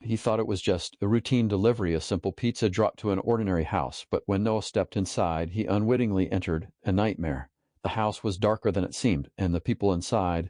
He thought it was just a routine delivery, a simple pizza dropped to an ordinary house, but when Noah stepped inside, he unwittingly entered a nightmare. The house was darker than it seemed, and the people inside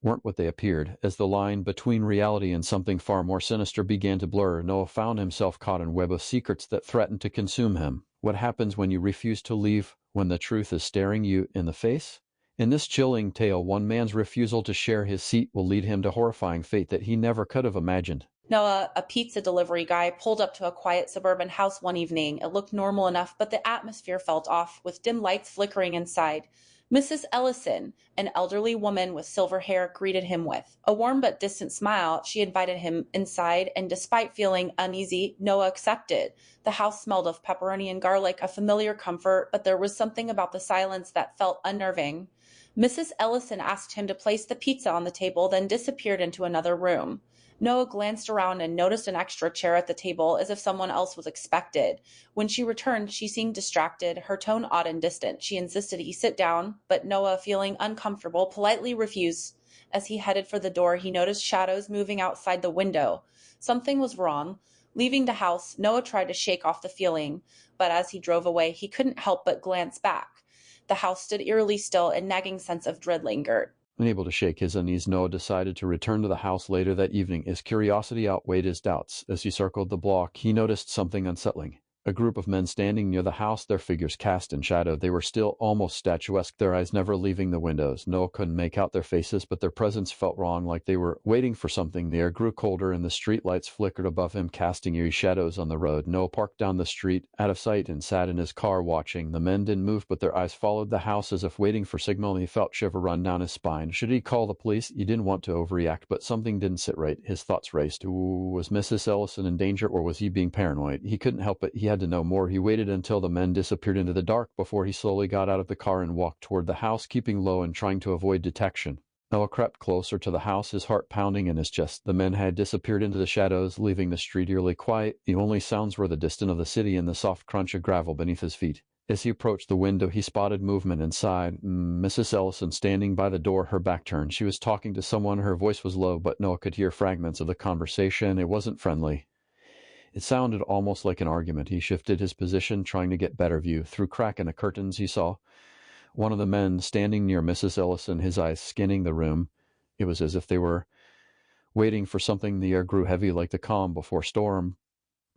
weren't what they appeared. As the line between reality and something far more sinister began to blur, Noah found himself caught in a web of secrets that threatened to consume him. What happens when you refuse to leave when the truth is staring you in the face? In this chilling tale, one man's refusal to share his seat will lead him to horrifying fate that he never could have imagined. Noah, a pizza delivery guy, pulled up to a quiet suburban house one evening. It looked normal enough, but the atmosphere felt off, with dim lights flickering inside. Mrs. Ellison, an elderly woman with silver hair, greeted him with a warm but distant smile. She invited him inside, and despite feeling uneasy, Noah accepted. The house smelled of pepperoni and garlic, a familiar comfort, but there was something about the silence that felt unnerving. Mrs. Ellison asked him to place the pizza on the table, then disappeared into another room. Noah glanced around and noticed an extra chair at the table, as if someone else was expected. When she returned, she seemed distracted, her tone odd and distant. She insisted he sit down, but Noah, feeling uncomfortable, politely refused. As he headed for the door, he noticed shadows moving outside the window. Something was wrong. Leaving the house, Noah tried to shake off the feeling, but as he drove away, he couldn't help but glance back. The house stood eerily still, a nagging sense of dread lingered. Unable to shake his unease, Noah decided to return to the house later that evening. His curiosity outweighed his doubts. As he circled the block, he noticed something unsettling. A group of men standing near the house, their figures cast in shadow. They were still almost statuesque, their eyes never leaving the windows. Noah couldn't make out their faces, but their presence felt wrong, like they were waiting for something. The air grew colder, and the street lights flickered above him, casting eerie shadows on the road. Noah parked down the street, out of sight, and sat in his car watching. The men didn't move, but their eyes followed the house as if waiting for signal, and he felt shiver run down his spine. Should he call the police? He didn't want to overreact, but something didn't sit right. His thoughts raced. Was Mrs. Ellison in danger, or was he being paranoid? He couldn't help it. He had to know more. He waited until the men disappeared into the dark before he slowly got out of the car and walked toward the house, keeping low and trying to avoid detection. Noah crept closer to the house, his heart pounding in his chest. The men had disappeared into the shadows, leaving the street eerily quiet. The only sounds were the distance of the city and the soft crunch of gravel beneath his feet. As he approached the window, he spotted movement inside. Mrs. Ellison standing by the door, her back turned. She was talking to someone. Her voice was low, but Noah could hear fragments of the conversation. It wasn't friendly. It sounded almost like an argument. He shifted his position, trying to get better view. Through crack in the curtains, he saw one of the men standing near Mrs. Ellison, his eyes scanning the room. It was as if they were waiting for something. The air grew heavy like the calm before storm.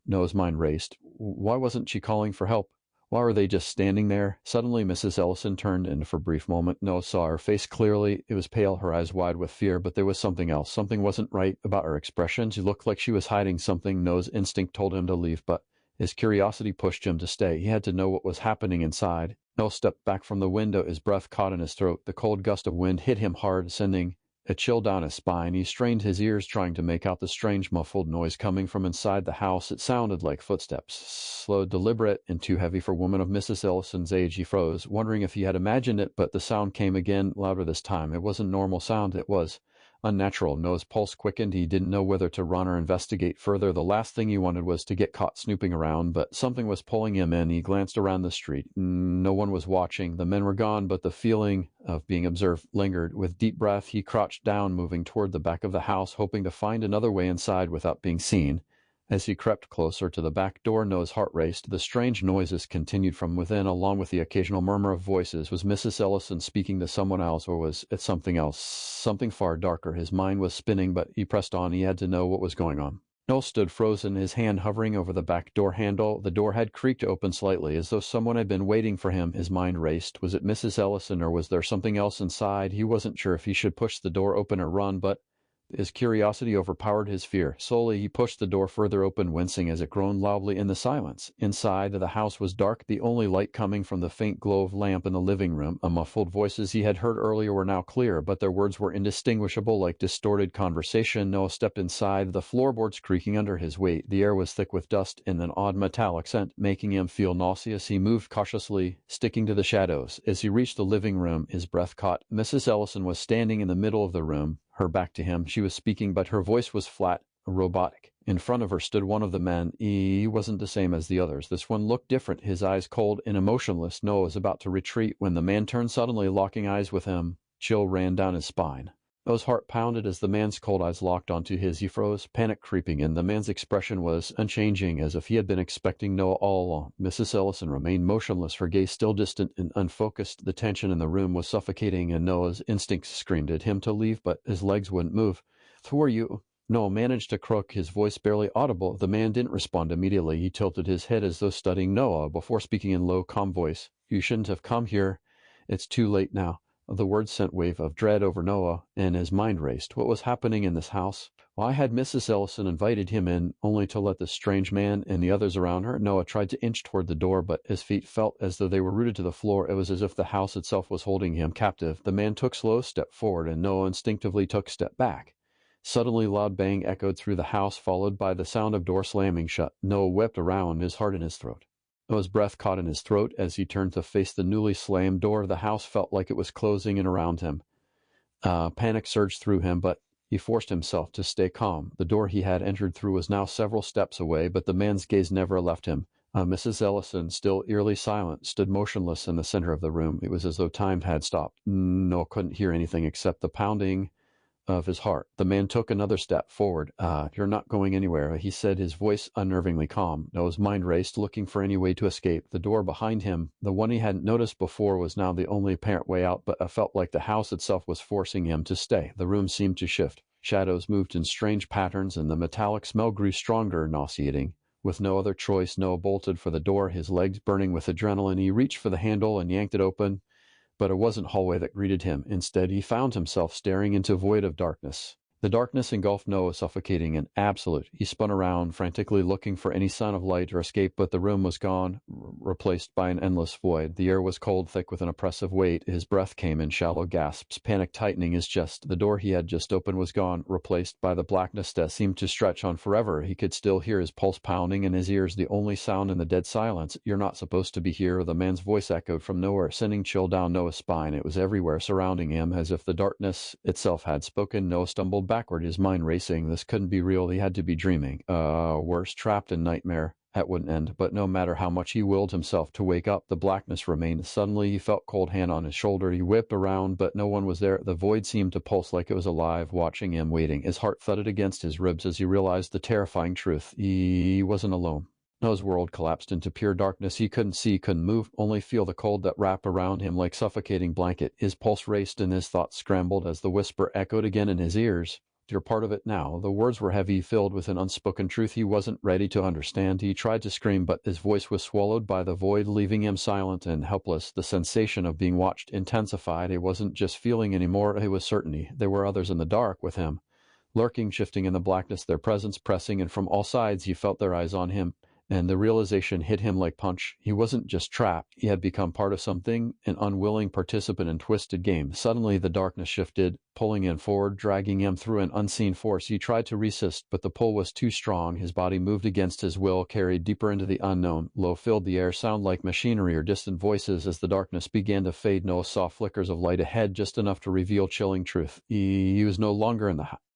Noah's mind raced. Why wasn't she calling for help? Why were they just standing there? Suddenly, Mrs. Ellison turned, and for a brief moment, Noah saw her face clearly. It was pale, her eyes wide with fear, but there was something else. Something wasn't right about her expression. She looked like she was hiding something. Noah's instinct told him to leave, but his curiosity pushed him to stay. He had to know what was happening inside. Noah stepped back from the window, his breath caught in his throat. The cold gust of wind hit him hard, sending a chill down his spine. He strained his ears, trying to make out the strange muffled noise coming from inside the house. It sounded like footsteps, slow, deliberate, and too heavy for a woman of Mrs. Ellison's age. He froze, wondering if he had imagined it, but the sound came again, louder this time. It wasn't normal sound. It was unnatural. Noah's pulse quickened. He didn't know whether to run or investigate further. The last thing he wanted was to get caught snooping around, but something was pulling him in. He glanced around the street. No one was watching. The men were gone, but the feeling of being observed lingered. With deep breath, he crouched down, moving toward the back of the house, hoping to find another way inside without being seen. As he crept closer to the back door, Noah's heart raced. The strange noises continued from within, along with the occasional murmur of voices. Was Mrs. Ellison speaking to someone else, or was it something else, something far darker? His mind was spinning, but he pressed on. He had to know what was going on. Noah stood frozen, his hand hovering over the back door handle. The door had creaked open slightly, as though someone had been waiting for him. His mind raced. Was it Mrs. Ellison, or was there something else inside? He wasn't sure if he should push the door open or run, but his curiosity overpowered his fear. Slowly, he pushed the door further open, wincing as it groaned loudly in the silence. Inside, the house was dark, the only light coming from the faint glow of lamp in the living room. The muffled voices he had heard earlier were now clear, but their words were indistinguishable, like distorted conversation. Noah stepped inside, the floorboards creaking under his weight. The air was thick with dust and an odd metallic scent, making him feel nauseous. He moved cautiously, sticking to the shadows. As he reached the living room, his breath caught. Mrs. Ellison was standing in the middle of the room, her back to him. She was speaking, but her voice was flat, robotic. In front of her stood one of the men. He wasn't the same as the others. This one looked different, his eyes cold and emotionless. Noah was about to retreat when the man turned suddenly, locking eyes with him. Chill ran down his spine. Noah's heart pounded as the man's cold eyes locked onto his. He froze, panic creeping in. The man's expression was unchanging, as if he had been expecting Noah all along. Mrs. Ellison remained motionless, her gaze still distant and unfocused. The tension in the room was suffocating, and Noah's instincts screamed at him to leave, but his legs wouldn't move. "Who are you?" Noah managed to croak, his voice barely audible. The man didn't respond immediately. He tilted his head as though studying Noah before speaking in low, calm voice. "You shouldn't have come here. It's too late now." The words sent a wave of dread over Noah, and his mind raced. What was happening in this house? Why had Mrs. Ellison invited him in, only to let this strange man and the others around her? Noah tried to inch toward the door, but his feet felt as though they were rooted to the floor. It was as if the house itself was holding him captive. The man took slow step forward, and Noah instinctively took step back. Suddenly, loud bang echoed through the house, followed by the sound of door slamming shut. Noah whipped around, his heart in his throat. Noah's breath caught in his throat as he turned to face the newly slammed door. The house felt like it was closing in around him. Panic surged through him, but he forced himself to stay calm. The door he had entered through was now several steps away, but the man's gaze never left him. Mrs. Ellison, still eerily silent, stood motionless in the center of the room. It was as though time had stopped. Noah couldn't hear anything except the pounding of his heart. The man took another step forward. "You're not going anywhere," he said, his voice unnervingly calm. Noah's mind raced, looking for any way to escape. The door behind him, the one he hadn't noticed before, was now the only apparent way out, but it felt like the house itself was forcing him to stay. The room seemed to shift. Shadows moved in strange patterns, and the metallic smell grew stronger, nauseating. With no other choice, Noah bolted for the door, his legs burning with adrenaline. He reached for the handle and yanked it open. But it wasn't hallway that greeted him. Instead, he found himself staring into a void of darkness. The darkness engulfed Noah, suffocating and absolute. He spun around, frantically looking for any sign of light or escape, but the room was gone, replaced by an endless void. The air was cold, thick with an oppressive weight. His breath came in shallow gasps, panic tightening his chest. The door he had just opened was gone, replaced by the blackness that seemed to stretch on forever. He could still hear his pulse pounding in his ears, the only sound in the dead silence. "You're not supposed to be here." The man's voice echoed from nowhere, sending chill down Noah's spine. It was everywhere, surrounding him, as if the darkness itself had spoken. Noah stumbled backward, his mind racing. This couldn't be real. He had to be dreaming. Worse, trapped in nightmare. That wouldn't end. But no matter how much he willed himself to wake up, the blackness remained. Suddenly, he felt a cold hand on his shoulder. He whipped around, but no one was there. The void seemed to pulse like it was alive, watching him, waiting. His heart thudded against his ribs as he realized the terrifying truth. He wasn't alone. Noah's world collapsed into pure darkness. He couldn't see, couldn't move, only feel the cold that wrapped around him like suffocating blanket. His pulse raced and his thoughts scrambled as the whisper echoed again in his ears. "You're part of it now." The words were heavy, filled with an unspoken truth he wasn't ready to understand. He tried to scream, but his voice was swallowed by the void, leaving him silent and helpless. The sensation of being watched intensified. It wasn't just feeling anymore, it was certainty. There were others in the dark with him, lurking, shifting in the blackness, their presence pressing, and from all sides he felt their eyes on him. And the realization hit him like punch. He wasn't just trapped. He had become part of something, an unwilling participant in twisted game. Suddenly the darkness shifted, pulling him forward, dragging him through an unseen force. He tried to resist, but the pull was too strong. His body moved against his will, carried deeper into the unknown. Low filled the air, sound like machinery or distant voices. As the darkness began to fade, Noah saw flickers of light ahead, just enough to reveal chilling truth. He was no longer in the